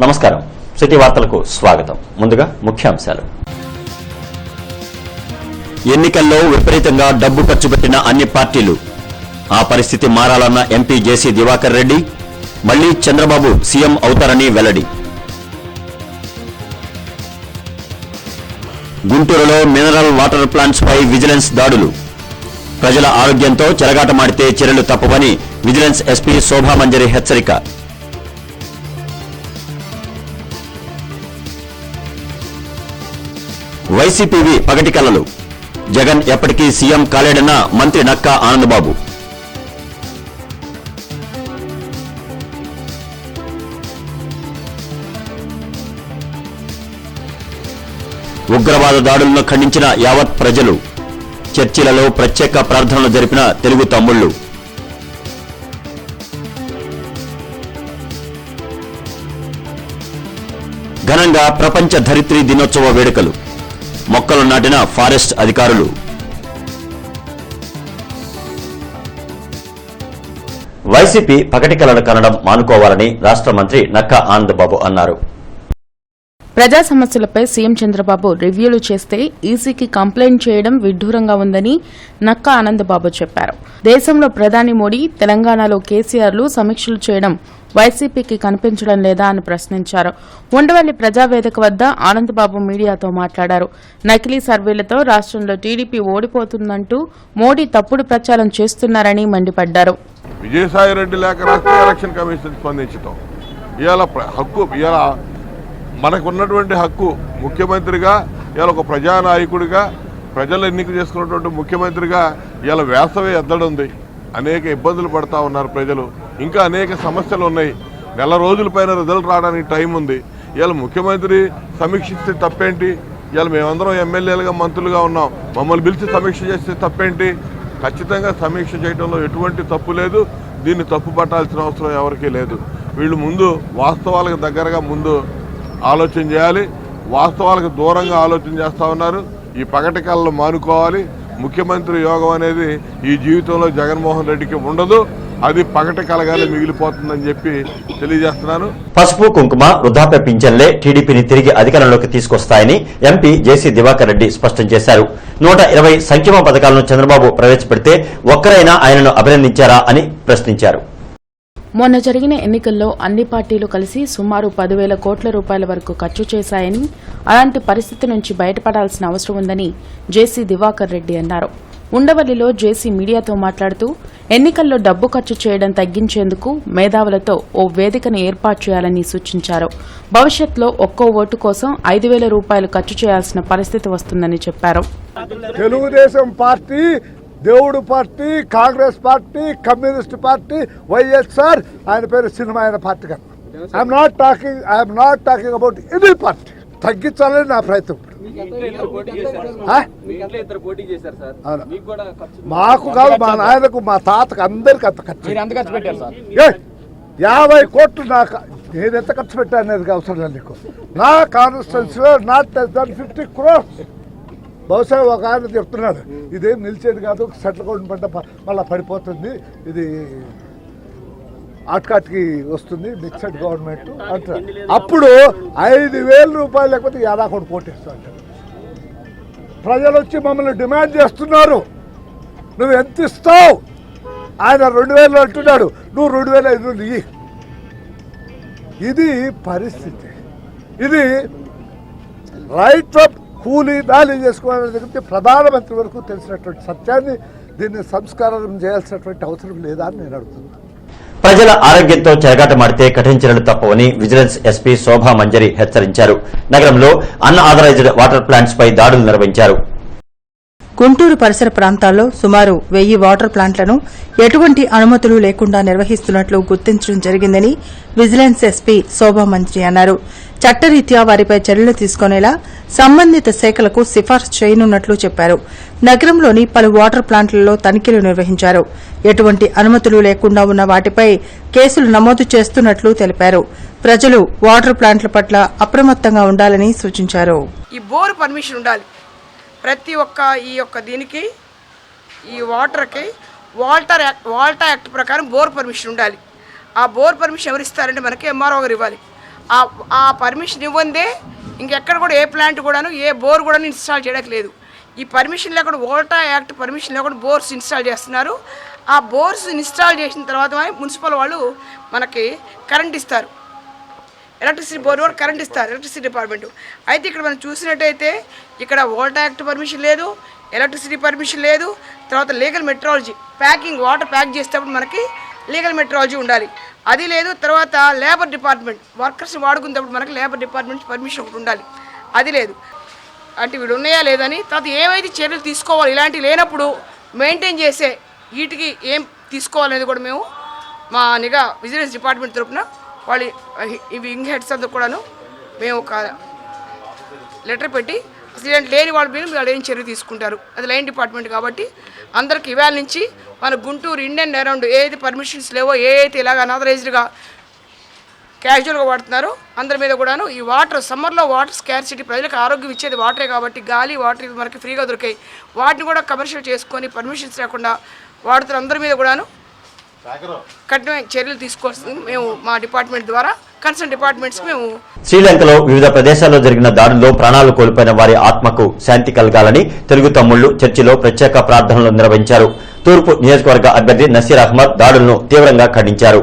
నమస్కారం. సిటీ వార్తలకు స్వాగతం. ముందుగా ముఖ్యాంశాలు. ఎన్నికల్లో విపరీతంగా డబ్బు ఖర్చు పెట్టిన అన్ని పార్టీలు. ఆ పరిస్థితి మారాలన్న ఎంపీ జేసీ దివాకర్ రెడ్డి. మళ్లీ చంద్రబాబు సీఎం అవుతారని వెల్లడి. గుంటూరులో మినరల్ వాటర్ ప్లాంట్స్ పై విజిలెన్స్ దాడులు. ప్రజల ఆరోగ్యంతో చెలగాటమాడితే చర్యలు తప్పవని విజిలెన్స్ ఎస్పీ శోభామంజరి హెచ్చరిక. వైసీపీవి పగటి కలలు. జగన్ ఎప్పటికీ సీఎం కాలేడన్న మంత్రి నక్కా ఆనందబాబు. ఉగ్రవాద దాడులను ఖండించిన యావత్ ప్రజలు. చర్చిలలో ప్రత్యేక ప్రార్థనలు జరిపిన తెలుగు తమ్ముళ్లు. ఘనంగా ప్రపంచ ధరిత్రీ దినోత్సవ వేడుకలు. మొక్కలు నాటిన ఫారెస్ట్ అధికారులు. వైసీపీ పగటి కలలు కనడం మానుకోవాలని రాష్ట్ర మంత్రి నక్కా ఆనందబాబు అన్నారు. ప్రజా సమస్యలపై సీఎం చంద్రబాబు రివ్యూలు చేస్తే ఈసీకి కంప్లైంట్ చేయడం విడ్డూరంగా ఉందని నక్కా ఆనందబాబు చెప్పారు. దేశంలో ప్రధాని మోడీ, తెలంగాణలో కేసీఆర్లు సమీక్షలు చేయడం వైసీపీకి కనిపించడం లేదా అని ప్రశ్నించారు. ఉండవల్లి ప్రజావేదిక వద్ద ఆనందబాబు మీడియాతో మాట్లాడారు. నకిలీ సర్వేలతో రాష్ట్రంలో టీడీపీ ఓడిపోతుందంటూ మోడీ తప్పుడు ప్రచారం చేస్తున్నారని మండిపడ్డారు. విజయసాయిరెడ్డి లేఖ రాష్ట్ర ఎలక్షన్ కమిషన్ స్పందించడం ఇవాళ హక్కు, ఇవాళ మనకున్నటువంటి హక్కు ముఖ్యమంత్రిగా, ఇవాళ ఒక ప్రజానాయకుడిగా, ప్రజలు ఎన్నిక చేసుకున్నటువంటి ముఖ్యమంత్రిగా ఇవాళ వేసవి ఎద్దడుంది. అనేక ఇబ్బందులు పడతా ఉన్నారు ప్రజలు. ఇంకా అనేక సమస్యలు ఉన్నాయి. నెల రోజుల పైన రిజల్ట్ రావడానికి టైం ఉంది. ఇవాళ ముఖ్యమంత్రి సమీక్షిస్తే తప్పేంటి? ఇవాళ మేమందరం ఎమ్మెల్యేలుగా మంత్రులుగా ఉన్నాం. మమ్మల్ని పిలిచి సమీక్ష చేస్తే తప్పేంటి? ఖచ్చితంగా సమీక్ష చేయడంలో ఎటువంటి తప్పు లేదు. దీన్ని తప్పు పట్టాల్సిన అవసరం ఎవరికీ లేదు. వీళ్ళు ముందు వాస్తవాలకు దగ్గరగా ముందు ఆలోచన చేయాలి. వాస్తవాలకు దూరంగా ఆలోచన చేస్తూ ఉన్నారు. ఈ పగటి కళలు మానుకోవాలి. ముఖ్యమంత్రి యోగం అనేది ఈ జీవితంలో జగన్మోహన్ రెడ్డికి ఉండదు. అది పగటి కలగానే మిగిలిపోతుందని చెప్పి తెలియజేస్తున్నాను. పసుపు కుంకుమ వృద్ధాప్య పింఛన్లే టీడీపీని తిరిగి అధికారంలోకి తీసుకొస్తాయని ఎంపీ జేసీ దివాకర్ రెడ్డి స్పష్టం చేశారు. 120 సంక్షేమ పథకాలను చంద్రబాబు ప్రవేశపెడితే ఒక్కరైనా ఆయనను అభినందించారా అని ప్రశ్నించారు. మొన్న జరిగిన ఎన్నికల్లో అన్ని పార్టీలు కలిసి సుమారు 10,000 కోట్ల రూపాయల వరకు ఖర్చు చేశాయని, అలాంటి పరిస్థితి నుంచి బయటపడాల్సిన అవసరం ఉందని జేసీ దివాకర్ రెడ్డి అన్నారు. ఉండవల్లిలో జేసీ మీడియాతో మాట్లాడుతూ ఎన్నికల్లో డబ్బు ఖర్చు చేయడం తగ్గించేందుకు మేధావులతో ఓ వేదికను ఏర్పాటు చేయాలని సూచించారు. భవిష్యత్తులో ఒక్కో ఓటు కోసం 5,000 రూపాయలు ఖర్చు చేయాల్సిన పరిస్థితి వస్తుందని చెప్పారు. తెలుగుదేశం పార్టీ, దేవుడు party, Congress party, communist party, YSR, ఆయన పేరు సినిమా అయిన పార్టీ కాదు. I'm not talking about any party. తగ్గించాలని నా ప్రయత్నం. మాకు కాదు, మా నాయనకు, మా తాతకు, అందరికి అంత ఖర్చు. 50 కోట్లు నాకు నేను ఎంత ఖర్చు పెట్టా అనేది అవసరం లేదు నీకు. నా కాన్స్టిట్యున్సీలో నాట్ లెస్ దాన్ 50 crores. బహుశా ఒక ఆయన చెప్తున్నాడు, ఇదేం నిలిచేది కాదు, సెటిల్ కౌంట్ పంట మళ్ళీ పడిపోతుంది, ఇది ఆటకాటికి వస్తుంది, మిక్సడ్ గవర్నమెంట్ అంటారు. అప్పుడు 5,000 రూపాయలు లేకపోతే 50 కోట్లు పోటేస్తా అంటారు. ప్రజలు వచ్చి మమ్మల్ని డిమాండ్ చేస్తున్నారు, నువ్వు ఎంత ఇస్తావు? ఆయన 2,000 అంటున్నాడు, నువ్వు 2,500 ఇయ్యి. ఇది పరిస్థితి. ఇది రైట్ ఆఫ్ కూలీ నాలి చేసుకోవాలని దగ్గర ప్రధానమంత్రి వరకు తెలిసినటువంటి సత్యాన్ని, దీన్ని సంస్కారం చేయాల్సినటువంటి అవసరం లేదా అని నేను అడుగుతున్నాను. ప్రజల ఆరోగ్యంతో చెలగాటమాడితే కఠిన చర్యలు తప్పవని విజిలెన్స్ ఎస్పీ శోభామంజరి హెచ్చరించారు. నగరంలో అన్ఆథరైజ్డ్ వాటర్ ప్లాంట్స్ పై దాడులు నిర్వహించారు. గుంటూరు పరిసర ప్రాంతాల్లో సుమారు 1000 వాటర్ ప్లాంట్లను ఎటువంటి అనుమతులు లేకుండా నిర్వహిస్తున్నట్లు గుర్తించడం జరిగిందని విజిలెన్స్ ఎస్పీ శోభామంజరి అన్నారు. చట్టరీత్యా వారిపై చర్యలు తీసుకునేలా సంబంధిత శాఖలకు సిఫార్సు చేయనున్నట్లు చెప్పారు. నగరంలోని పలు వాటర్ ప్లాంట్లలో తనిఖీలు నిర్వహించారు. ఎటువంటి అనుమతులు లేకుండా ఉన్న వాటిపై కేసులు నమోదు చేస్తున్నట్లు తెలిపారు. ప్రజలు వాటర్ ప్లాంట్ల పట్ల అప్రమత్తంగా ఉండాలని సూచించారు. ఈ బోర్ పర్మిషన్ ఉండాలి. ప్రతి ఒక్క దీనికి ఈ వాటర్కి వాల్టా యాక్ట్ ప్రకారం బోర్ పర్మిషన్ ఉండాలి. ఆ బోర్ పర్మిషన్ ఎవరు ఇస్తారంటే మనకి ఎంఆర్ఓ గారు ఇవ్వాలి. ఆ పర్మిషన్ ఇవ్వందే ఇంకెక్కడ కూడా ఏ ప్లాంట్ కూడాను ఏ బోర్ కూడా ఇన్స్టాల్ చేయడానికి లేదు. ఈ పర్మిషన్ లేకుండా వోల్టా యాక్ట్ పర్మిషన్ లేకుండా బోర్స్ ఇన్స్టాల్ చేస్తున్నారు. ఆ బోర్స్ ఇన్స్టాల్ చేసిన తర్వాత మున్సిపల్ వాళ్ళు మనకి కరెంట్ ఇస్తారు, ఎలక్ట్రిసిటీ బోర్డు కూడా కరెంట్ ఇస్తారు, ఎలక్ట్రిసిటీ డిపార్ట్మెంట్. అయితే ఇక్కడ మనం చూసినట్టయితే ఇక్కడ వోల్టా యాక్ట్ పర్మిషన్ లేదు, ఎలక్ట్రిసిటీ పర్మిషన్ లేదు. తర్వాత legal metrology packing water pack చేసేటప్పుడు మనకి లీగల్ మెట్రాలజీ ఉండాలి, అది లేదు. తర్వాత లేబర్ డిపార్ట్మెంట్ వర్కర్స్ వాడుకునేటప్పుడు మనకి లేబర్ డిపార్ట్మెంట్ పర్మిషన్ ఒకటి ఉండాలి, అది లేదు. అంటే వీళ్ళు ఉన్నాయా లేదని. తర్వాత ఏమైతే చర్యలు తీసుకోవాలి ఇలాంటివి లేనప్పుడు మెయింటైన్ చేసే వీటికి ఏం తీసుకోవాలనేది కూడా మేము మా నిఘా విజిలెన్స్ డిపార్ట్మెంట్ తరఫున వాళ్ళు ఈ వింగ్ హెడ్స్ అంతా కూడాను మేము ఒక లెటర్ పెట్టి అసలు ఇలాంటి లేని వాళ్ళ మీద వాళ్ళు ఏం చర్య తీసుకుంటారు, అది లైన్ డిపార్ట్మెంట్ కాబట్టి అందరికి ఇవాళ నుంచి మన గుంటూరు ఇండియన్ అరౌండ్ ఏదైతే పర్మిషన్స్ లేవో ఏదైతే ఇలాగ అనాథరైజ్డ్గా క్యాజువల్గా వాడుతున్నారో అందరి మీద కూడాను ఈ వాటర్ సమ్మర్లో వాటర్ స్కార్సిటీ ప్రజలకు ఆరోగ్యం ఇచ్చేది వాటరే కాబట్టి గాలి వాటర్ ఇవి మనకి ఫ్రీగా దొరికాయి, వాటిని కూడా కమర్షియల్ చేసుకొని పర్మిషన్స్ లేకుండా వాడుతున్న అందరి మీద కూడాను కఠినమైన చర్యలు తీసుకోవాల్సింది మేము మా డిపార్ట్మెంట్ ద్వారా కన్సర్న్ డిపార్ట్మెంట్స్ మేము. శ్రీలంకలో వివిధ ప్రదేశాల్లో జరిగిన దాడుల్లో ప్రాణాలు కోల్పోయిన వారి ఆత్మకు శాంతి కలగాలని తెలుగు తమ్ముళ్లు చర్చిలో ప్రత్యేక ప్రార్థనలు నిర్వహించారు. తూర్పు నియోజకవర్గ అభ్యర్థి నసీర్ అహ్మద్ దాడులను తీవ్రంగా ఖండించారు.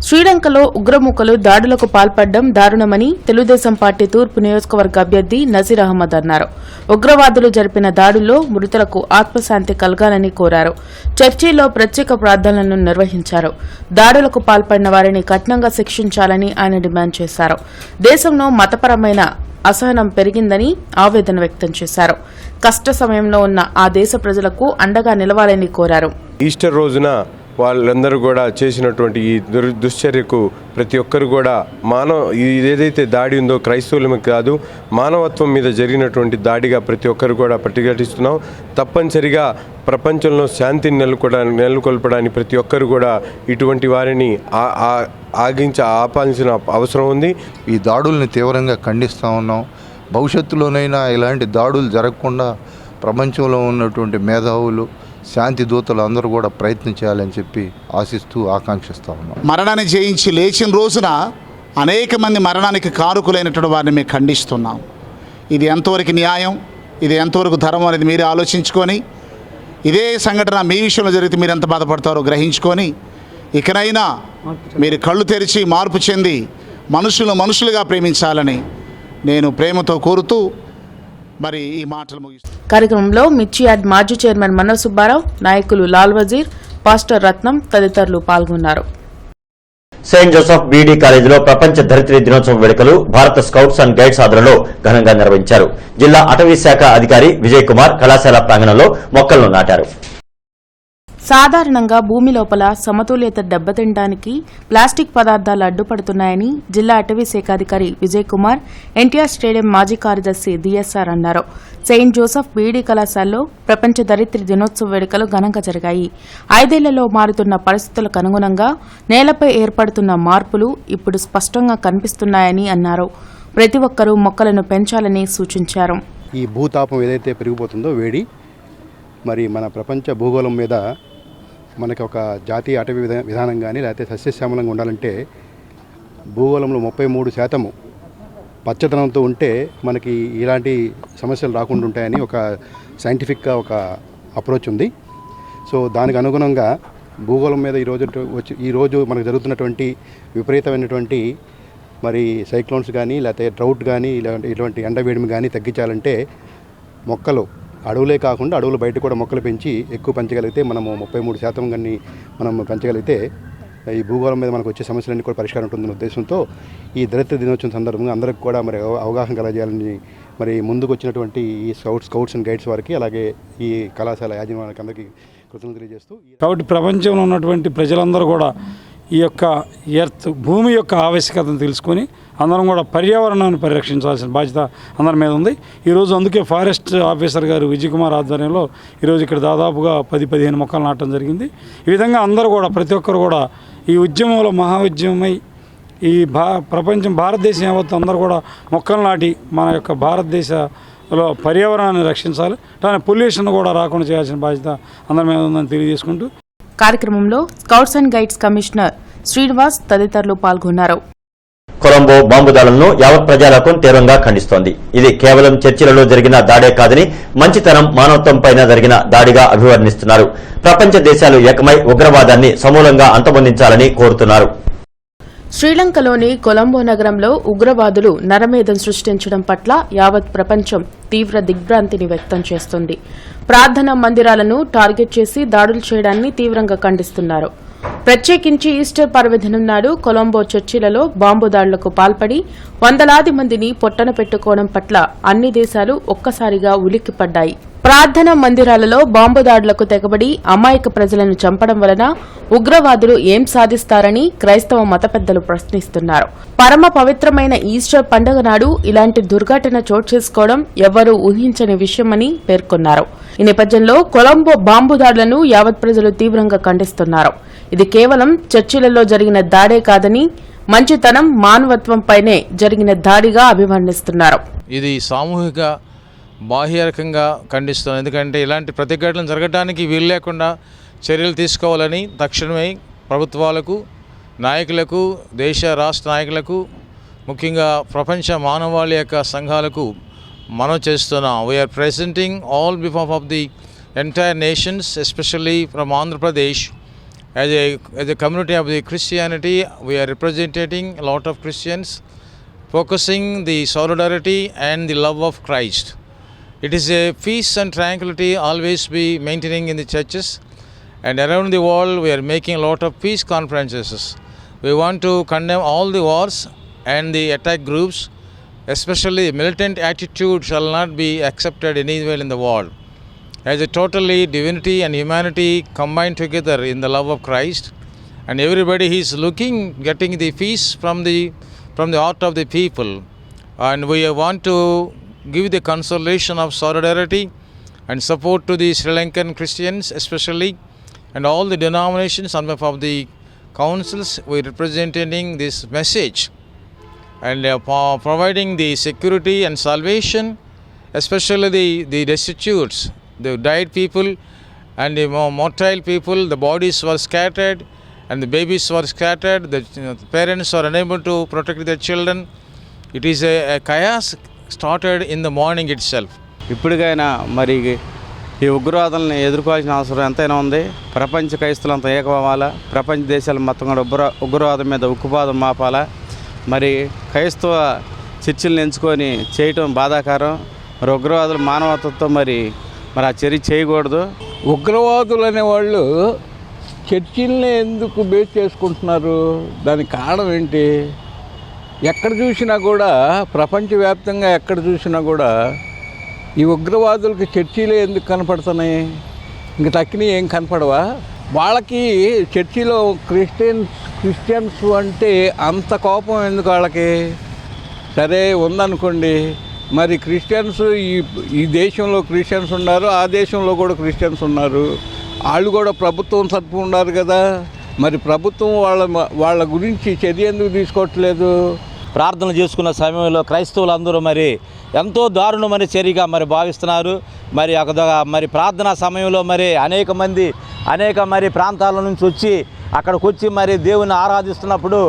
శ్రీలంకలో ఉగ్రమూకలు దాడులకు పాల్పడడం దారుణమని తెలుగుదేశం పార్టీ తూర్పు నియోజకవర్గ అభ్యర్థి నజీర్ అహ్మద్ అన్నారు. ఉగ్రవాదులు జరిపిన దాడుల్లో మృతులకు ఆత్మశాంతి కలగాలని కోరారు. చర్చిలో ప్రత్యేక ప్రార్థనలను నిర్వహించారు. దాడులకు పాల్పడిన వారిని కఠినంగా శిక్షించాలని ఆయన డిమాండ్ చేశారు. దేశంలో మతపరమైన అసహనం పెరిగిందని ఆవేదన వ్యక్తం చేశారు. కష్ట సమయంలో ఉన్న ఆ దేశ ప్రజలకు అండగా నిలవాలని కోరారు. ఈస్టర్ రోజున వాళ్ళందరూ కూడా చేసినటువంటి ఈ దుశ్చర్యకు ప్రతి ఒక్కరు కూడా ఏదైతే దాడి ఉందో క్రైస్తవులమే కాదు మానవత్వం మీద జరిగినటువంటి దాడిగా ప్రతి ఒక్కరు కూడా ప్రతిఘటిస్తున్నాం. తప్పనిసరిగా ప్రపంచంలో శాంతిని నెలకొల్పడానికి ప్రతి ఒక్కరు కూడా ఇటువంటి వారిని ఆపాల్సిన అవసరం ఉంది. ఈ దాడుల్ని తీవ్రంగా ఖండిస్తూ ఉన్నాం. భవిష్యత్తులోనైనా ఇలాంటి దాడులు జరగకుండా ప్రపంచంలో ఉన్నటువంటి మేధావులు శాంతి దూతలు అందరూ కూడా ప్రయత్నం చేయాలని చెప్పి ఆశిస్తూ ఆకాంక్షిస్తూ ఉన్నాం. మరణాన్ని జయించి లేచిన రోజున అనేక మంది మరణానికి కారకులైనటువంటి వారిని మేము ఖండిస్తున్నాం. ఇది ఎంతవరకు న్యాయం, ఇది ఎంతవరకు ధర్మం అనేది మీరే ఆలోచించుకొని ఇదే సంఘటన మీ విషయంలో జరిగితే మీరు ఎంత బాధపడతారో గ్రహించుకొని ఇకనైనా మీరు కళ్ళు తెరిచి మార్పు చెంది మనుషులుగా ప్రేమించాలని నేను ప్రేమతో కోరుతూ మరి ఈ మాటలు ముగిస్తాను. కార్యక్రమంలో మిర్చియాడ్ మాజీ చైర్మన్ మనోజ్ సుబ్బారావు, నాయకులు లాల్ వజీర్, పాస్టర్ రత్నం తదితరులు పాల్గొన్నారు. సెయింట్ జోసెఫ్ బీడీ కాలేజీలో ప్రపంచ ధరిత్రి దినోత్సవం వేడుకలు భారత స్కౌట్స్ అండ్ గైడ్స్ ఆధ్వర్యంలో ఘనంగా నిర్వహించారు. జిల్లా అటవీ శాఖ అధికారి విజయ్ కుమార్ కళాశాల ప్రాంగణంలో మొక్కలను నాటారు. సాధారణంగా భూమి లోపల సమతుల్యత దెబ్బతినడానికి ప్లాస్టిక్ పదార్థాలు అడ్డుపడుతున్నాయని జిల్లా అటవీ శాఖ అధికారి విజయ్ కుమార్ ఎన్టీఆర్ స్టేడియం మాజీ కార్యదర్శి డిఎస్ఆర్ అన్నారు. సెయింట్ జోసెఫ్ బీడీ కళాశాలలో ప్రపంచ ధరిత్రి దినోత్సవ వేడుకలు ఘనంగా జరిగాయి. 5 ఏళ్లలో మారుతున్న పరిస్థితులకు అనుగుణంగా నేలపై ఏర్పడుతున్న మార్పులు ఇప్పుడు స్పష్టంగా కనిపిస్తున్నాయని అన్నారు. ప్రతి ఒక్కరూ మొక్కలను పెంచాలని సూచించారు. ఈ భూతాపం ఏదైతే పెరిగిపోతుందో వేడి మరి మన ప్రపంచ భూగోళం మీద మనకి ఒక జాతీయ అటవీ విధానం కానీ లేకపోతే సస్యశ్యామలంగా ఉండాలంటే భూగోళంలో 33% పచ్చదనంతో ఉంటే మనకి ఇలాంటి సమస్యలు రాకుండా ఉంటాయని ఒక సైంటిఫిక్గా ఒక అప్రోచ్ ఉంది. సో దానికి అనుగుణంగా భూగోళం మీద ఈరోజు మనకు జరుగుతున్నటువంటి విపరీతమైనటువంటి మరి సైక్లోన్స్ కానీ లేకపోతే డ్రౌట్ కానీ ఇటువంటి ఎండవేడిమి కానీ తగ్గించాలంటే మొక్కలు అడవులే కాకుండా అడవులు బయట కూడా మొక్కలు పెంచి ఎక్కువ పెంచగలిగితే మనము 33% కానీ మనం పెంచగలిగితే ఈ భూగోళం మీద మనకు వచ్చే సమస్యలన్నీ కూడా పరిష్కారం ఉంటుందన్న ఉద్దేశంతో ఈ ధరిత్రి దినోత్సవం సందర్భంగా అందరికి కూడా మరి అవగాహన కలగజేయాలని మరి ముందుకు వచ్చినటువంటి ఈ స్కౌట్స్ అండ్ గైడ్స్ వారికి అలాగే ఈ కళాశాల యాజమాన్యానికి అందరికీ కృతజ్ఞతలు తెలియజేస్తూ కాబట్టి ప్రపంచంలో ఉన్నటువంటి ప్రజలందరూ కూడా ఈ యొక్క ఎర్త్ భూమి యొక్క ఆవశ్యకతను తెలుసుకొని అందరం కూడా పర్యావరణాన్ని పరిరక్షించాల్సిన బాధ్యత అందరి మీద ఉంది. ఈరోజు అందుకే ఫారెస్ట్ ఆఫీసర్ గారు విజయ్ కుమార్ ఆధ్వర్యంలో ఈరోజు ఇక్కడ దాదాపుగా 10-15 మొక్కలు నాటడం జరిగింది. ఈ విధంగా అందరూ కూడా ప్రతి ఒక్కరు కూడా ఈ ఉద్యమంలో మహా ఉద్యమమై ఈ భారతదేశం యావత్తు అందరూ కూడా మొక్కలు నాటి మన యొక్క భారతదేశంలో పర్యావరణాన్ని రక్షించాలి. కానీ పొల్యూషన్ కూడా రాకుండా చేయాల్సిన బాధ్యత అందరి మీద ఉందని తెలియజేసుకుంటూ కార్యక్రమంలో scouts and guides commissioner Srinivas తదితరులు పాల్గొన్నారు. కొలంబో బాంబు దాడులను యావత్ ప్రజాలోకం తీవ్రంగా ఖండిస్తోంది. ఇది కేవలం చర్చిలలో జరిగిన దాడే కాదని మంచితనం, మానవత్వంపైన జరిగిన దాడిగా అభివర్ణిస్తున్నారు. ప్రపంచ దేశాలు ఏకమై ఉగ్రవాదాన్ని సమూలంగా అంతమొందించాలని కోరుతున్నారు. శ్రీలంకలోని కొలంబో నగరంలో ఉగ్రవాదులు నరమేధం సృష్టించడం పట్ల యావత్ ప్రపంచం తీవ్ర దిగ్భ్రాంతిని వ్యక్తం చేస్తుంది. ప్రార్థనా మందిరాలను టార్గెట్ చేసి దాడులు చేయడాన్ని తీవ్రంగా ఖండిస్తున్నారు. ప్రత్యేకించి ఈస్టర్ పర్వదినం నాడు కొలంబో చర్చిలలో బాంబు దాడులకు పాల్పడి వందలాది మందిని పొట్టన పెట్టుకోవడం పట్ల అన్ని దేశాలు ఒక్కసారిగా ఉలిక్కిపడ్డాయి. ప్రార్థనా మందిరాలలో బాంబు దాడులకు తెగబడి అమాయక ప్రజలను చంపడం వలన ఉగ్రవాదులు ఏం సాధిస్తారని క్రైస్తవ మత పెద్దలు ప్రశ్నిస్తున్నారు. పరమ పవిత్రమైన ఈస్టర్ పండుగ నాడు ఇలాంటి దుర్ఘటన చోటు చేసుకోవడం ఎవ్వరూ ఊహించని విషయమని పేర్కొన్నారు. ఈ నేపథ్యంలో కొలంబో బాంబు దాడులను యావత్ ప్రజలు తీవ్రంగా ఖండిస్తున్నారు. ఇది కేవలం చర్చిలలో జరిగిన దాడే కాదని మంచితనం, మానవత్వంపైనే జరిగిన దాడిగా అభివర్ణిస్తున్నారు. ఇది సామూహిక బాహ్యరకంగా ఖండిస్తున్నాం. ఎందుకంటే ఇలాంటి ప్రతిఘటనలు జరగడానికి వీలు లేకుండా చర్యలు తీసుకోవాలని తక్షణమే ప్రభుత్వాలకు, నాయకులకు, దేశ రాష్ట్ర నాయకులకు, ముఖ్యంగా ప్రపంచ మానవాళి యొక్క సంఘాలకు మనం చేస్తున్నాం. We are presenting all behalf of the entire nations, especially from Andhra Pradesh. As a community of the Christianity, we are representing a lot of Christians, focusing the solidarity and the love of Christ. It is a peace and tranquility always be maintaining in the churches, and around the world we are making a lot of peace conferences. We want to condemn all the wars and the attack groups, especially militant attitude shall not be accepted anywhere in the world. As a totally divinity and humanity combined together in the love of Christ, and everybody is getting the peace from the heart of the people, and we want to give the consolation of solidarity and support to the Sri Lankan Christians especially, and all the denominations on behalf of the councils. We are representing this message and providing the security and salvation, especially the destitutes, the died people and the mortal people. The bodies were scattered and the babies were scattered. The parents are unable to protect their children. It is a chaos started in the morning itself. ఇప్పటికైనా మరి ఈ ఉగ్రవాదులను ఎదుర్కోవాల్సిన అవసరం ఎంతైనా ఉంది. ప్రపంచ క్రైస్తవులంతా ఏకమవ్వాలా. ప్రపంచ దేశాలు మొత్తం కూడా ఉగ్రవాదం మీద ఉక్కుపాదం మాపాలా. మరి క్రైస్తవ చర్చిలను ఎంచుకొని చేయటం బాధాకరం. మరి ఉగ్రవాదులు మానవత్వంతో మరి ఆ చర్య చేయకూడదు. ఉగ్రవాదులు అనేవాళ్ళు చర్చిల్ని ఎందుకు బేస్ చేసుకుంటున్నారు? దానికి కారణం ఏంటి? ఎక్కడ చూసినా కూడా, ప్రపంచవ్యాప్తంగా ఎక్కడ చూసినా కూడా ఈ ఉగ్రవాదులకి చర్చిలే ఎందుకు కనపడుతున్నాయి? ఇంక తక్కినవి ఏం కనపడవా? వాళ్ళకి చర్చిలో క్రిస్టియన్స్ అంటే అంత కోపం ఎందుకు వాళ్ళకి? సరే ఉందనుకోండి, మరి క్రిస్టియన్స్ ఈ దేశంలో క్రిస్టియన్స్ ఉన్నారు, ఆ దేశంలో కూడా క్రిస్టియన్స్ ఉన్నారు. వాళ్ళు కూడా ప్రభుత్వం తరపు ఉన్నారు కదా. మరి ప్రభుత్వం వాళ్ళ గురించి చర్య ఎందుకు తీసుకోవట్లేదు? ప్రార్థన చేసుకున్న సమయంలో క్రైస్తవులందరూ మరి ఎంతో దారుణమైన చర్యగా మరి భావిస్తున్నారు. మరి ప్రార్థనా సమయంలో మరి అనేక ప్రాంతాల నుంచి వచ్చి అక్కడికి వచ్చి మరి దేవుని ఆరాధిస్తున్నప్పుడు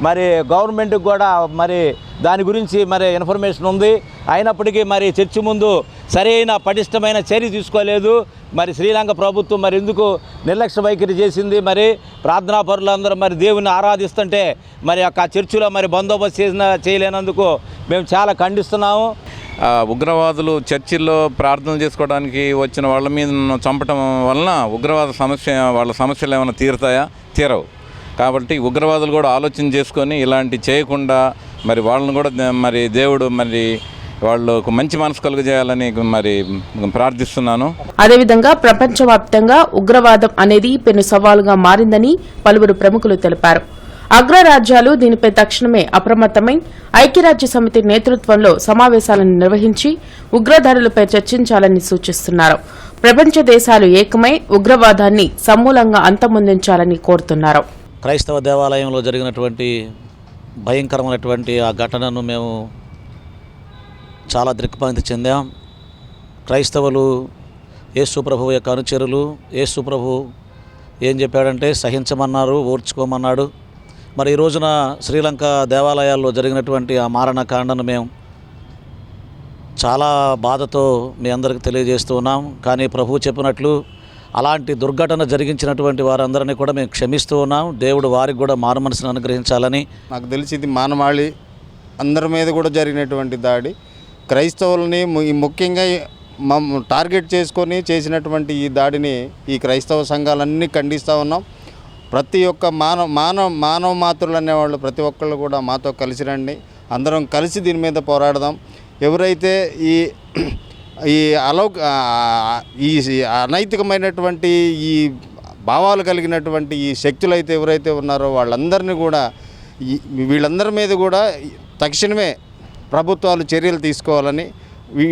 మరి గవర్నమెంట్కి కూడా మరి దాని గురించి మరి ఇన్ఫర్మేషన్ ఉంది. అయినప్పటికీ మరి చర్చి ముందు సరైన పటిష్టమైన చర్య తీసుకోలేదు. మరి శ్రీలంక ప్రభుత్వం మరి ఎందుకు నిర్లక్ష్య వైఖరి చేసింది? మరి ప్రార్థనా పరులందరూ మరి దేవుని ఆరాధిస్తుంటే మరి ఆ చర్చిలో మరి బందోబస్తు చేయలేనందుకు మేము చాలా ఖండిస్తున్నాము. ఉగ్రవాదులు చర్చిల్లో ప్రార్థన చేసుకోవడానికి వచ్చిన వాళ్ళ మీద చంపటం వలన వాళ్ళ సమస్యలు ఏమైనా తీరుతాయా? తీరవు. కాబట్టి ఉగ్రవాదులు కూడా ఆలోచన చేసుకొని ఇలాంటి చేయకుండా మరి వాళ్ళని కూడా మరి దేవుడు మరి వాళ్ళకు మంచి మనసు కలుగజేయాలని మరి ప్రార్థిస్తున్నాను. అదేవిధంగా ప్రపంచవ్యాప్తంగా ఉగ్రవాదం అనేది పెను సవాలుగా మారిందని పలువురు ప్రముఖులు తెలిపారు. అగ్రరాజ్యాలు దీనిపై తక్షణమే అప్రమత్తమై ఐక్యరాజ్య సమితి నేతృత్వంలో సమావేశాలను నిర్వహించి ఉగ్రదాడులపై చర్చించాలని సూచిస్తున్నారు. ప్రపంచ దేశాలు ఏకమై ఉగ్రవాదాన్ని సమూలంగా అంతమొందించాలని కోరుతున్నారు. క్రైస్తవ దేవాలయంలో జరిగినటువంటి భయంకరమైనటువంటి ఆ ఘటనను మేము చాలా దిగ్భ్రాంతి చెందాం. క్రైస్తవులు, యేసు ప్రభువు యొక్క అనుచరులు, యేసు ప్రభు ఏం చెప్పాడంటే సహించమన్నారు, ఓర్చుకోమన్నాడు. మరి ఈ రోజున శ్రీలంక దేవాలయాల్లో జరిగినటువంటి ఆ మారణకాండను మేము చాలా బాధతో మీ అందరికీ తెలియజేస్తూ ఉన్నాం. కానీ ప్రభువు చెప్పినట్లు అలాంటి దుర్ఘటన జరిగించినటువంటి వారందరినీ కూడా మేము క్షమిస్తూ ఉన్నాం. దేవుడు వారికి కూడా మారు మనసును అనుగ్రహించాలని. నాకు తెలిసి ఇది మానవాళి అందరి మీద కూడా జరిగినటువంటి దాడి. క్రైస్తవులని ముఖ్యంగా టార్గెట్ చేసుకొని చేసినటువంటి ఈ దాడిని ఈ క్రైస్తవ సంఘాలన్నీ ఖండిస్తూ ఉన్నాం. ప్రతి ఒక్క మానవ మాతృలు అనేవాళ్ళు ప్రతి ఒక్కళ్ళు కూడా మాతో కలిసి రండి, అందరం కలిసి దీని మీద పోరాడదాం. ఎవరైతే ఈ అనైతికమైనటువంటి ఈ భావాలు కలిగినటువంటి ఈ శక్తులు అయితే ఎవరైతే ఉన్నారో వాళ్ళందరినీ కూడా వీళ్ళందరి మీద కూడా తక్షణమే ప్రభుత్వాలు చర్యలు తీసుకోవాలని,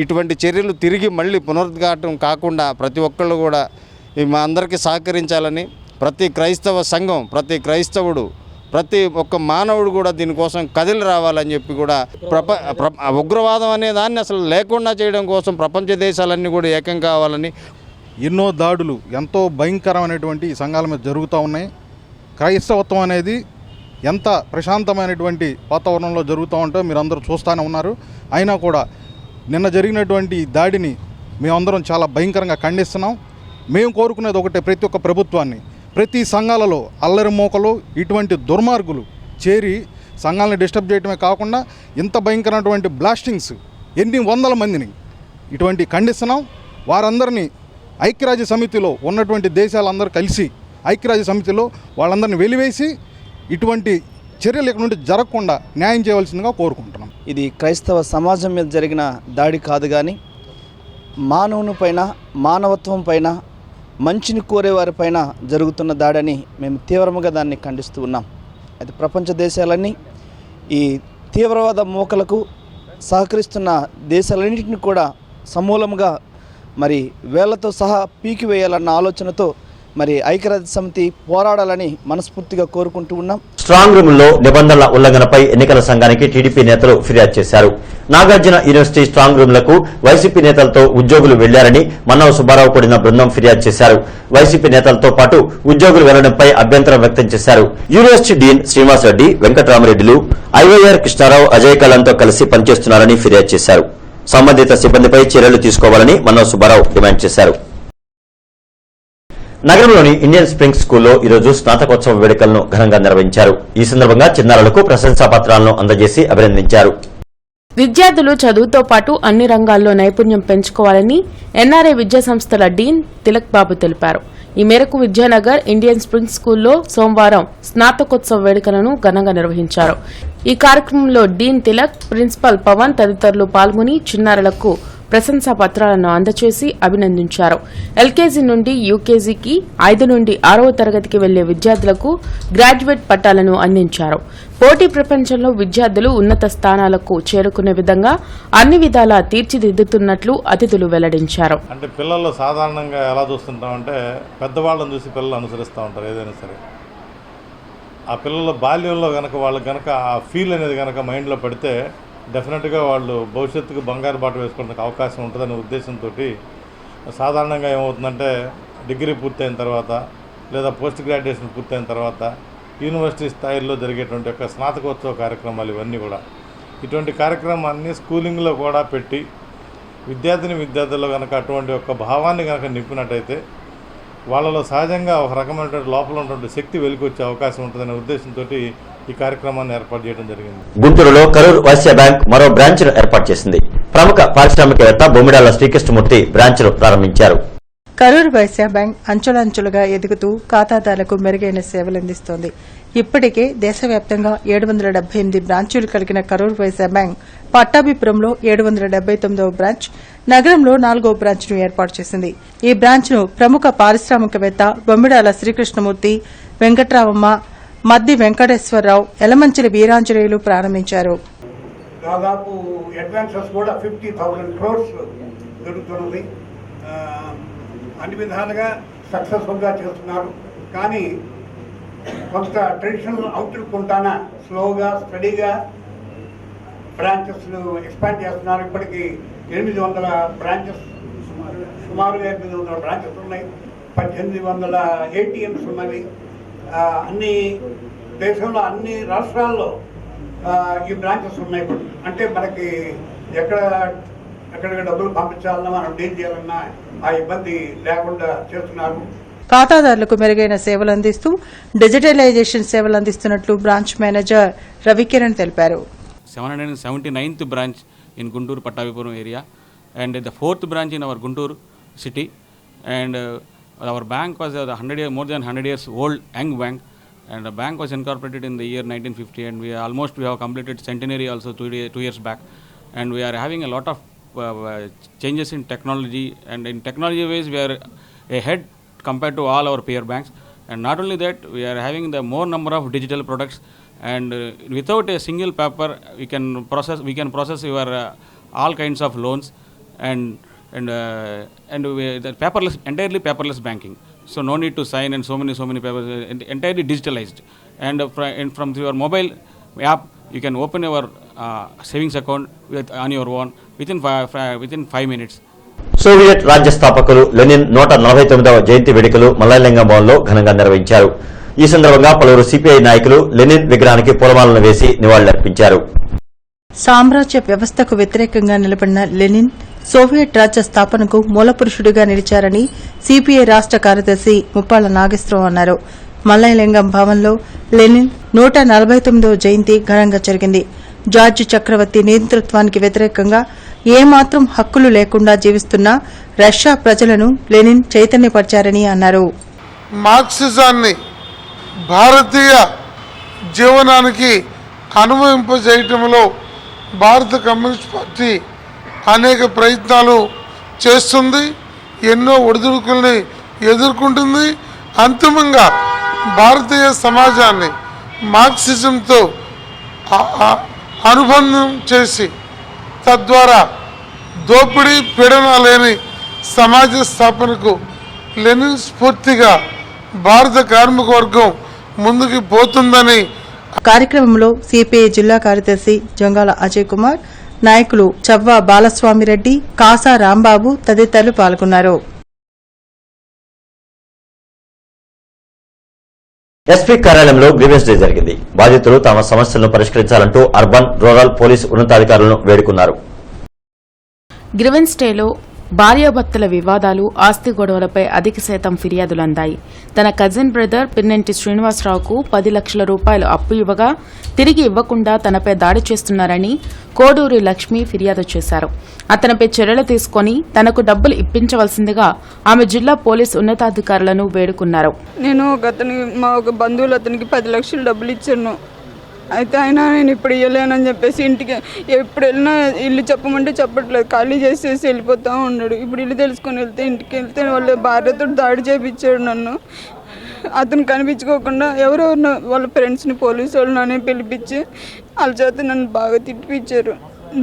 ఇటువంటి చర్యలు తిరిగి మళ్ళీ పునరుద్ఘాటం కాకుండా ప్రతి ఒక్కళ్ళు కూడా మా అందరికీ సహకరించాలని, ప్రతి క్రైస్తవ సంఘం, ప్రతి క్రైస్తవుడు, ప్రతి ఒక్క మానవుడు కూడా దీనికోసం కదిలి రావాలని చెప్పి కూడా ఉగ్రవాదం అనే దాన్ని అసలు లేకుండా చేయడం కోసం ప్రపంచ దేశాలన్నీ కూడా ఏకం కావాలని. ఎన్నో దాడులు ఎంతో భయంకరమైనటువంటి ఈ సంఘాల మీద జరుగుతూ ఉన్నాయి. క్రైస్తవత్వం అనేది ఎంత ప్రశాంతమైనటువంటి వాతావరణంలో జరుగుతూ ఉంటో మీరు అందరూ చూస్తూనే ఉన్నారు. అయినా కూడా నిన్న జరిగినటువంటి దాడిని మేమందరం చాలా భయంకరంగా ఖండిస్తున్నాం. మేము కోరుకునేది ఒకటే, ప్రతి ఒక్క ప్రభుత్వాన్ని, ప్రతి సంఘాలలో అల్లరి మోకలు ఇటువంటి దుర్మార్గులు చేరి సంఘాలను డిస్టర్బ్ చేయడమే కాకుండా ఇంత భయంకరమైనటువంటి బ్లాస్టింగ్స్ ఎన్ని వందల మందిని ఇటువంటి ఖండిస్తున్నాం. వారందరినీ ఐక్యరాజ్య సమితిలో ఉన్నటువంటి దేశాలందరూ కలిసి ఐక్యరాజ్య సమితిలో వాళ్ళందరినీ వెలివేసి ఇటువంటి చర్యలు ఇక్కడ నుండి జరగకుండా న్యాయం చేయవలసిందిగా కోరుకుంటున్నాం. ఇది క్రైస్తవ సమాజం మీద జరిగిన దాడి కాదు, కానీ మానవుని పైన, మానవత్వం పైన, మంచిని కోరేవారిపైన జరుగుతున్న దాడని మేము తీవ్రంగా దాన్ని ఖండిస్తూ ఉన్నాం. అయితే ప్రపంచ దేశాలన్నీ ఈ తీవ్రవాద మూకలకు సహకరిస్తున్న దేశాలన్నింటినీ కూడా సమూలంగా మరి వేళ్లతో సహా పీకివేయాలన్న ఆలోచనతో మరి ఐక్యరాజ్య సమితి పోరాడాలని మనస్ఫూర్తిగా కోరుకుంటూ ఉన్నాం. స్ట్రాంగ్ రూమ్ లో నిబంధనల ఉల్లంఘనపై ఎన్నికల సంఘానికి టీడీపీ నేతలు ఫిర్యాదు చేశారు. నాగార్జున యూనివర్సిటీ స్ట్రాంగ్ రూమ్లకు వైసీపీ నేతలతో ఉద్యోగులు వెళ్లారని మన్నవ సుబ్బారావు కూడిన బృందం ఫిర్యాదు చేశారు. వైసీపీ నేతలతో పాటు ఉద్యోగులు వెళ్లడంపై అభ్యంతరం వ్యక్తం చేశారు. యూనివర్సిటీ డీన్ శ్రీనివాసరెడ్డి, వెంకటరామరెడ్డిలు ఐవైఆర్ కృష్ణారావు, అజయ్ కళ్లతో కలిసి పనిచేస్తున్నారని ఫిర్యాదు చేశారు. సంబంధిత సిబ్బందిపై చర్యలు తీసుకోవాలని మన్నవ సుబ్బారావు డిమాండ్ చేశారు. నగరంలోని ఇండియన్ స్ప్రింగ్స్ స్కూల్లో ఈరోజు స్నాతకోత్సవ వేడుకలను ఘనంగా నిర్వహించారు. ఈ సందర్భంగా చిన్నారులకు ప్రశంసా పత్రాలను అందజేసి అభినందించారు. విద్యార్థులు చదువుతో పాటు అన్ని రంగాల్లో నైపుణ్యం పెంచుకోవాలని ఎన్ఆర్ఐ విద్యా సంస్థల డీన్ తిలక్ బాబు తెలిపారు. ఈ మేరకు విద్యానగర్ ఇండియన్ స్ప్రింగ్స్ స్కూల్లో సోమవారం స్నాతకోత్సవ వేడుకలను ఘనంగా నిర్వహించారు. ఈ కార్యక్రమంలో డీన్ తిలక్, ప్రిన్సిపల్ పవన్ తదితరులు పాల్గొని చిన్నారులకు ప్రశంసా పత్రాలను అందజేసి అభినందించారు. ఎల్కేజీ నుండి యూకేజీకి, 5 నుండి 6వ తరగతికి వెళ్లే విద్యార్థులకు గ్రాడ్యుయేట్ పట్టాలను అందించారు. పోటీ ప్రపంచంలో విద్యార్థులు ఉన్నత స్థానాలకు చేరుకునే విధంగా అన్ని విధాలా తీర్చిదిద్దుతున్నట్లు అతిథులు వెల్లడించారు. అంటే పిల్లలు సాధారణంగా ఎలా చూస్తుంటామంటే పెద్దవాళ్ళని చూసి పిల్లలు అనుసరిస్తూ ఉంటారు ఏదైనా సరే. ఆ పిల్లల బాల్యంలో కనుక వాళ్ళకి కనుక ఆ ఫీల్ అనేది కనుక మైండ్లో పెడితే డెఫినెట్గా వాళ్ళు భవిష్యత్తుకు బంగారు బాట వేసుకోవడానికి అవకాశం ఉంటుందనే ఉద్దేశంతో సాధారణంగా ఏమవుతుందంటే డిగ్రీ పూర్తయిన తర్వాత లేదా పోస్ట్ గ్రాడ్యుయేషన్ పూర్తయిన తర్వాత యూనివర్సిటీ స్థాయిలో జరిగేటువంటి యొక్క స్నాతకోత్సవ కార్యక్రమాలు ఇవన్నీ కూడా ఇటువంటి కార్యక్రమాన్ని స్కూలింగ్లో కూడా పెట్టి విద్యార్థుల్లో కనుక అటువంటి ఒక భావాన్ని కనుక నింపినట్టయితే వాళ్ళలో సహజంగా ఒక రకమైనటువంటి లోపల ఉన్నటువంటి శక్తి వెలికొచ్చే అవకాశం ఉంటుందనే ఉద్దేశంతో ఈ కార్యక్రమాన్ని ఏర్పాటు చేయడం జరిగింది. గుంటూరులో కరూర్ వైశ్య బ్యాంక్ మరో బ్రాంచ్ను ఏర్పాటు చేసింది. ప్రముఖ పారిశ్రామికవేత్త బొమ్మిడాల శ్రీకృష్ణమూర్తి బ్రాంచ్ను ప్రారంభించారు. కరూర్ వైశ్య బ్యాంక్ అంచులంచులుగా ఎదుగుతూ ఖాతాదారులకు మెరుగైన సేవలందిస్తోంది. ఇప్పటికే దేశవ్యాప్తంగా 778 బ్రాంచీలు కలిగిన కరూర్ వైశ్య బ్యాంక్ పట్టాభిపురంలో 779వ బ్రాంచ్, నగరంలో 4వ బ్రాంచ్ను ఏర్పాటు చేసింది. ఈ బ్రాంచ్ను ప్రముఖ పారిశ్రామికవేత్త బొమ్మిడాల శ్రీకృష్ణమూర్తి, వెంకట్రామమ్మ, మద్ది వెంకటేశ్వరరావు, ఎలమంచిలి వీరాంజనేయులు ప్రారంభించారు. దాదాపు అడ్వాన్సెస్ కూడా 50,000 crores దొరుకుతున్నది. అన్ని విధాలుగా సక్సెస్ఫుల్గా చేస్తున్నారు. కానీ కొంత ట్రెడిషనల్ అవుట్లుక్ ఉంటానా స్లోగా స్టడీగా బ్రాంచెస్ను ఎక్స్పాండ్ చేస్తున్నారు. ఇప్పటికీ 800 బ్రాంచెస్, సుమారుగా 800 బ్రాంచెస్ ఉన్నాయి. 1800 ATMs ఉన్నవి. అన్ని దేశంలో అన్ని రాష్ట్రాల్లో ఈ బ్రాంచెస్ ఉన్నాయి. అంటే మనకి ఎక్కడికి డబ్బులు పంపించాలన్నా మనం డీల్ చేయాలన్నా ఆ ఇబ్బంది లేకుండా చేస్తున్నారు. ఖాతాదారులకు మెరుగైన సేవలు అందిస్తూ డిజిటలైజేషన్ సేవలు అందిస్తున్నట్లు బ్రాంచ్ మేనేజర్ రవికిరణ్ తెలిపారు. 779th branch in Guntur Pattavipuram area and the 4th branch in our Guntur city, and our bank was more than 100 years old young bank, and the bank was incorporated in the year 1950, and we have completed centenary also 2 years back, and we are having a lot of changes in technology, and in technology ways we are ahead compared to all our peer banks. And not only that, we are having the more number of digital products, and without a single paper we can process your all kinds of loans, and the entirely paperless banking, so no need to sign and so many papers, entirely digitalized, and from your mobile app you can open your savings account on your own within 5 minutes. Soviet రాజ్య స్థాపకులు Lenin 149వ జయంతి వేడుకలు మల్లాలింగం భవన్లో ఘనంగా నిర్వహించారు. ఈ సందర్భంగా పలువురు CPI నాయకులు లెనిన్ విగ్రహానికి పూలమాలలు వేసి నివాళులర్పించారు. సామ్రాజ్య వ్యవస్థకు వ్యతిరేకంగా నిలబడిన లెనిన్ సోవియట్ రాజ్య స్థాపనకు మూలపురుషుడిగా నిలిచారని సిపిఐ రాష్ట కార్యదర్శి ముప్పాళ్ల నాగేశ్వరరావు అన్నారు. మల్లాలింగం భవన్లో లెనిన్ 149వ జయంతి ఘనంగా జరిగింది. జార్జ్ చక్రవర్తి నేతృత్వానికి వ్యతిరేకంగా ఏమాత్రం హక్కులు లేకుండా జీవిస్తున్న రష్యా ప్రజలను లెనిన్ చైతన్యపరిచారని అన్నారు. మార్క్సిజాన్ని భారతీయ జీవనానికి అనుభవింపజేయటంలో భారత కమ్యూనిస్ట్ పార్టీ అనేక ప్రయత్నాలు చేస్తుంది, ఎన్నో ఒడిదుడుకుల్ని ఎదుర్కొంటుంది. అంతిమంగా భారతీయ సమాజాన్ని మార్క్సిజంతో అనుబంధం చేసి తద్వారా దోపిడీ పీడన లేని సమాజ స్థాపనకు లెనిన్ స్ఫూర్తిగా భారత కార్మిక వర్గం ముందుకు పోతుందని. కార్యక్రమంలో సిపిఐ జిల్లా కార్యదర్శి జంగాల అజయ్ కుమార్, నాయకులు చవ్వ బాలస్వామిరెడ్డి, కాసా రాంబాబు తదితరులు పాల్గొన్నారు. ఎస్పీ కార్యాలయంలో గ్రీవెన్స్ డే జరిగింది. బాధితులు తమ సమస్యలను పరిష్కరించాలంటూ అర్బన్ రూరల్ పోలీసు ఉన్నతాధికారులను వేడుకున్నారు. గ్రీవెన్స్ డేలో భార్యాభర్తల వివాదాలు, ఆస్తి గొడవలపై అధిక శాతం ఫిర్యాదులు అందాయి. తన కజిన్ బ్రదర్ పిన్నెంటి శ్రీనివాసరావుకు 10 లక్షల రూపాయలు అప్పు ఇవ్వగా తిరిగి ఇవ్వకుండా తనపై దాడి చేస్తున్నారని కోడూరి లక్ష్మి ఫిర్యాదు చేశారు. అతనిపై చర్యలు తీసుకుని తనకు డబ్బులు ఇప్పించవలసిందిగా ఆమె జిల్లా పోలీసు ఉన్నతాధికారులను వేడుకున్నారు. నేను మా ఒక బంధువులు అతనికి 10 లక్షలు డబ్బులు ఇచ్చాను. అయితే అయినా నేను ఇప్పుడు ఇవ్వలేనని చెప్పేసి ఇంటికి ఎప్పుడు వెళ్ళినా ఇల్లు చెప్పమంటే చెప్పట్లేదు, ఖాళీ చేసేసి వెళ్ళిపోతూ ఉన్నాడు. ఇప్పుడు ఇల్లు తెలుసుకొని వెళ్తే ఇంటికి వెళ్తే వాళ్ళ భార్యతో దాడి చేయించాడు నన్ను. అతను కనిపించుకోకుండా ఎవరెవరినో వాళ్ళ ఫ్రెండ్స్ని పోలీసు వాళ్ళని అనే పిలిపించి వాళ్ళ చేత నన్ను బాగా తిట్టిపించారు.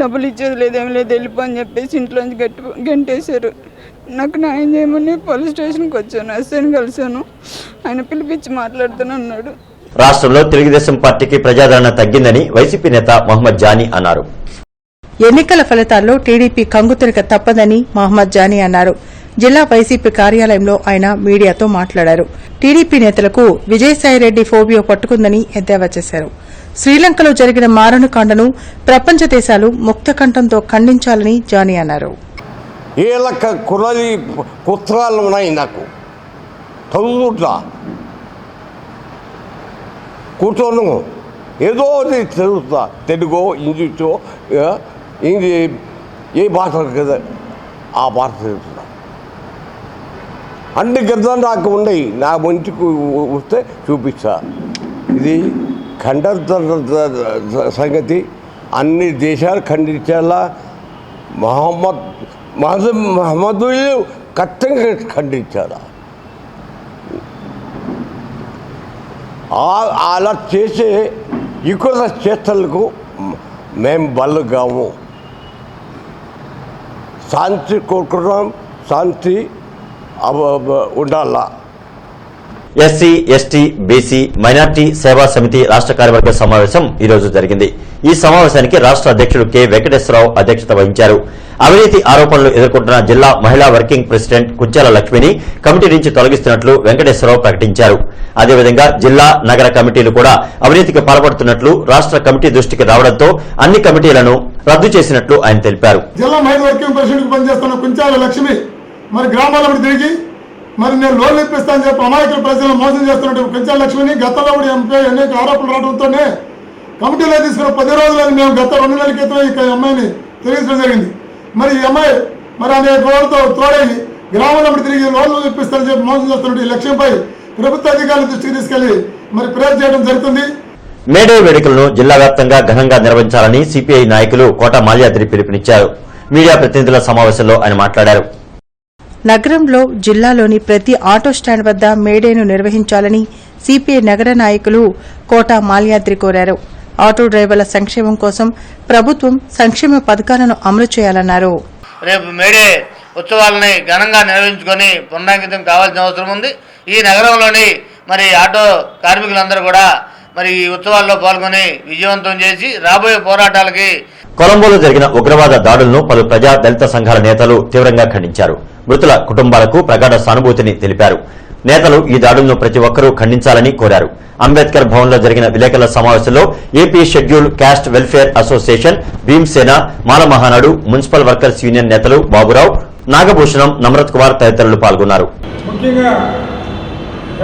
డబ్బులు ఇచ్చేది లేదేం లేదు వెళ్ళిపో అని చెప్పేసి ఇంట్లోంచి గంటేశారు. నాకు న్యాయం చేయమని పోలీస్ స్టేషన్కి వచ్చాను, ఎస్ఐని కలిశాను. ఆయన పిలిపించి మాట్లాడుతానన్నాడు. రాష్ట్రంలో తెలుగుదేశం పార్టీకి ప్రజాదరణ తగ్గిందని వైసీపీ నేత మహమ్మద్ జానీ అన్నారు. ఎన్నికల ఫలితాల్లో టీడీపీ కంగుతిరక తప్పదని మహమ్మద్ జానీ అన్నారు. జిల్లా వైసీపీ కార్యాలయంలో ఆయన మీడియాతో మాట్లాడారు. టీడీపీ నేతలకు విజయసాయిరెడ్డి ఫోబియో పట్టుకుందని ఎద్దేవా చేశారు. శ్రీలంకలో జరిగిన మారణకాండను ప్రపంచ దేశాలు ముక్తకంఠంతో ఖండించాలని జానీ అన్నారు. కుత్రాలు ఉన్నాయి నాకు చదువుట్లా కూర్చోను, ఏదో చదువుతా, తెలుగో ఇంగ్లీషో ఏ భాష కదా ఆ భాష చదువుతున్నా. అన్ని గద్దాలు నాకు ఉన్నాయి, నా ఇంటికి వస్తే చూపిస్తా. ఇది ఖండ సంగతి అన్ని దేశాలు ఖండించాలా. మహమ్మదులు ఖచ్చితంగా ఖండించాలా. అలా చేసే ఇతర చేష్టలకు మేము బలుగాము. శాంతి కోరుకున్నాం, శాంతి ఉండాలా. ఎస్సీ, ఎస్టీ, బీసీ, మైనార్టీ సేవా సమితి రాష్ట్ర కార్యవర్గ సమావేశం ఈ రోజు జరిగింది. ఈ సమావేశానికి రాష్ట్ర అధ్యక్షుడు కె వెంకటేశ్వరరావు అధ్యక్షత వహించారు. అవినీతి ఆరోపణలు ఎదుర్కొంటున్న జిల్లా మహిళా వర్కింగ్ ప్రెసిడెంట్ కుంచాల లక్ష్మిని కమిటీ నుంచి తొలగిస్తున్నట్లు వెంకటేశ్వరరావు ప్రకటించారు. అదేవిధంగా జిల్లా, నగర కమిటీలు కూడా అవినీతికి పాల్పడుతున్నట్లు రాష్ట్ర కమిటీ దృష్టికి రావడంతో అన్ని కమిటీలను రద్దు చేసినట్లు ఆయన తెలిపారు. జిల్లా మహిళా వర్కింగ్ ప్రెసిడెంట్ పనిచేస్తున్న కుంచాల లక్ష్మి మరి గ్రామాలకు తిరిగి మరి నేను లోన్లు ఇప్పిస్తానని చెప్పి అమాయకుల ప్రజలను మోసం చేస్తున్నట్టు కుంచాల లక్ష్మిని గతంలో కూడా ఎంపీ అనేక ఆరోపణలు రావడంతోనే కమిటీలో తీసుకున్న 10 రోజులని మేము గత 2 నెలల క్రితం ఈ అమ్మాయిని తొలగించడం జరిగింది. మరి ఈ అమ్మాయి మరి అనేక రోజులతో తోడై గ్రామంలో తిరిగి లోన్లు ఇప్పిస్తానని చెప్పి మోసం చేస్తున్నట్టు ఈ లక్ష్యంపై ప్రభుత్వ అధికారుల దృష్టికి తీసుకెళ్లి మరి ప్రేర్ చేయడం జరుగుతుంది. మేడే వేడుకలను జిల్లా వ్యాప్తంగా ఘనంగా నిర్వహించాలని సిపిఐ నాయకులు కోట మాల్యాద్రి పిలుపునిచ్చారు. మీడియా ప్రతినిధుల సమావేశంలో ఆయన మాట్లాడారు. నగరంలో జిల్లాలోని ప్రతి ఆటో స్టాండ్ వద్ద మేడేను నిర్వహించాలని సిపిఐ నగర నాయకులు కోట మాల్యాద్రి కోరారు. ఆటో డ్రైవర్ల సంక్షేమం కోసం ప్రభుత్వం సంక్షేమ పథకాలను అమలు చేయాలన్నారు. రేపు మేడే ఉత్సవాలని ఘనంగా నిర్వహించుకొని పునరాంకితం కావాల్సిన అవసరం ఉంది. ఈ నగరంలోని మరి ఆటో కార్మికులందరూ కూడా మరి ఈ ఉత్సవాల్లో పాల్గొని విజయవంతం చేసి రాబోయే పోరాటాలకి. కొలంబోలో జరిగిన ఉగ్రవాద దాడులను పలు ప్రజా దళిత సంఘాల నేతలు తీవ్రంగా ఖండించారు. మృతుల కుటుంబాలకు ప్రగాఢ సానుభూతిని తెలిపారు. నేతలు ఈ దాడులను ప్రతి ఒక్కరూ ఖండించాలని కోరారు. అంబేద్కర్ భవన్లో జరిగిన విలేకరుల సమావేశంలో AP schedule caste welfare association, Bhim Sena, Mala Mahanadu, municipal workers union నేతలు బాబురావు, నాగభూషణం, నమ్రత్ కుమార్ తదితరులు పాల్గొన్నారు. ముఖ్యంగా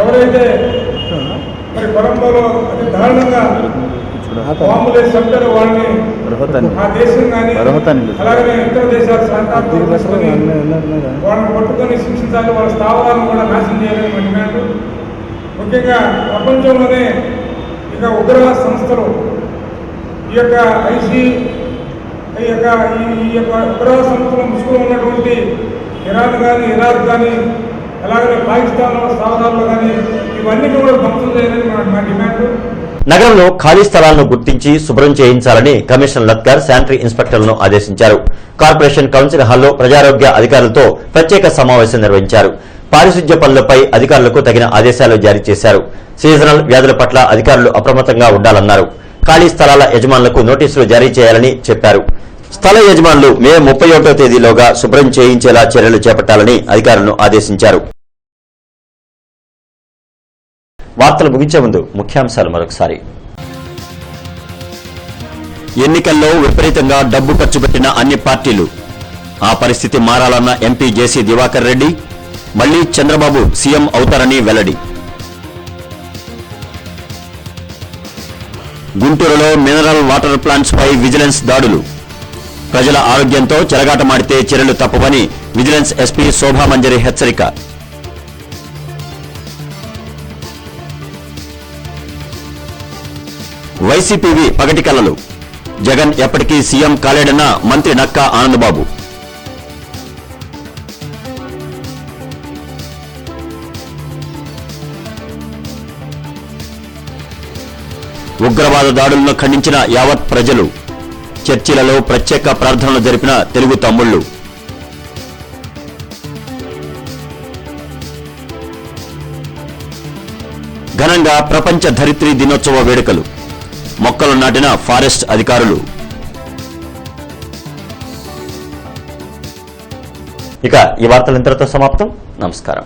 ఎవరైతే మరి కొలంబోలో అతి దారుణంగా బాంబులు చంపారో వాళ్ళని ఆ దేశం కానీ అలాగే ఇతర దేశాల ప్రాంతాలను తీసుకొని వాళ్ళని పట్టుకొని శిక్షించాలి. వాళ్ళ స్థావరాలను కూడా నాశనం చేయాలని మా డిమాండ్. ముఖ్యంగా ప్రపంచంలోనే ఇక ఉగ్రవాద సంస్థలు ఈ యొక్క ఈ యొక్క ఉగ్రవాద సంస్థలు ముసుగులో ఉన్నటువంటి ఇరాన్ కానీ, ఇరాక్ కానీ, అలాగే పాకిస్తాన్లో స్థావరాల్లో కానీ ఇవన్నీ కూడా ధ్వంసం చేయాలని మా డిమాండ్. నగరంలో ఖాళీ స్థలాలను గుర్తించి శుభ్రం చేయించాలని కమిషనర్ లత్కర్ శానిటరీ ఇన్స్పెక్టర్లను ఆదేశించారు. కార్పొరేషన్ కౌన్సిల్ హాల్లో ప్రజారోగ్య అధికారులతో ప్రత్యేక సమావేశం నిర్వహించారు. పారిశుధ్య పనులపై అధికారులకు తగిన ఆదేశాలు జారీ చేశారు. సీజనల్ వ్యాధుల పట్ల అధికారులు అప్రమత్తంగా ఉండాలన్నారు. ఖాళీ స్థలాల యజమానులకు నోటీసులు జారీ చేయాలని చెప్పారు. స్థల యజమానులు మే 31వ తేదీలోగా శుభ్రం చేయించేలా చర్యలు చేపట్టాలని అధికారులను ఆదేశించారు. వార్తలు ముగించే ముందు ముఖ్యాంశాలు మరొకసారి. ఎన్నికల్లో విపరీతంగా డబ్బు ఖర్చు పెట్టిన అన్ని పార్టీలు, ఆ పరిస్థితి మారాలన్న ఎంపీ జేసీ దివాకర్ రెడ్డి. మళ్లీ చంద్రబాబు సీఎం అవుతారని వెల్లడి. గుంటూరులో మినరల్ వాటర్ ప్లాంట్స్ పై విజిలెన్స్ దాడులు. ప్రజల ఆరోగ్యంతో చెలగాటమాడితే చర్యలు తప్పవని విజిలెన్స్ ఎస్పీ శోభామంజరి హెచ్చరిక. వైసీపీవి పగటి కలలు. జగన్ ఎప్పటికీ సీఎం కాలేడన్న మంత్రి నక్కా ఆనందబాబు. ఉగ్రవాద దాడులను ఖండించిన యావత్ ప్రజలు. చర్చిలలో ప్రత్యేక ప్రార్థనలు జరిపిన తెలుగు తమ్ముళ్లు. ఘనంగా ప్రపంచ ధరిత్రీ దినోత్సవ వేడుకలు. మొక్కలు నాటిన ఫారెస్ట్ అధికారులు. ఇక ఈ వార్తలు ఇంతటితో సమాప్తం. నమస్కారం.